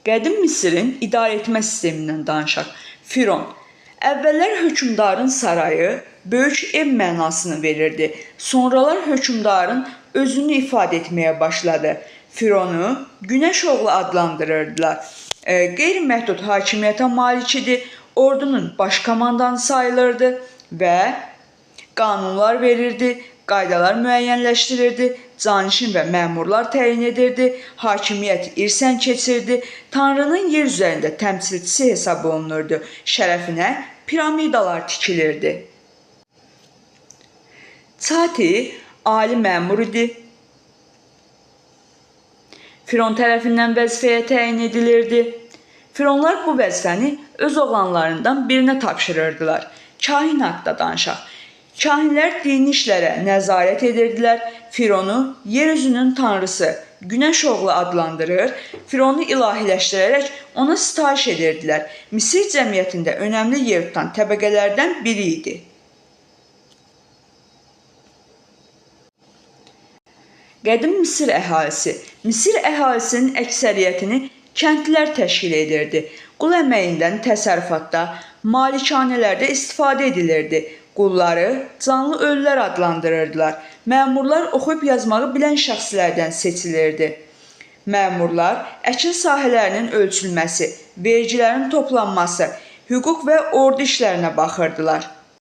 Qədim Misirin idarə etmə sistemindən danışaq. Firon. Əvvəllər hökmdarın sarayı böyük ev mənasını verirdi. Sonralar hökmdarın özünü ifadə etməyə başladı. Fironu Günəş oğlu adlandırırdılar. Qeyri-məhdud hakimiyyətə malik idi, ordunun baş komandanı sayılırdı və qanunlar verirdi, qaydalar müəyyənləşdirirdi, canişin və məmurlar təyin edirdi, hakimiyyət irsən keçirdi, Tanrının yer üzərində təmsilçisi hesab olunurdu, şərəfinə piramidalar tikilirdi. Çati ali məmur idi. Firon tərəfindən vəzifəyə təyin edilirdi. Fironlar bu vəzifəni öz oğlanlarından birinə tapşırırdılar. Kahin haqqında danışaq. Kahinlər dini işlərə nəzarət edirdilər. Fironu yeryüzünün tanrısı Günəş oğlu adlandırır, Fironu ilahiləşdirərək ona sitayiş edirdilər. Misir cəmiyyətində önəmli yer tutan təbəqələrdən biri idi. Qədim Misir əhalisi. Misir əhalisinin əksəriyyətini kəndlilər təşkil edirdi. Qul əməyindən təsərrüfatda, malikanələrdə istifadə edilirdi. Qulları canlı ölülər adlandırırdılar. Məmurlar oxuyub yazmağı bilən şəxslərdən seçilirdi. Məmurlar əkin sahələrinin ölçülməsi, vergilərin toplanması, hüquq və ordu işlərinə baxırdılar.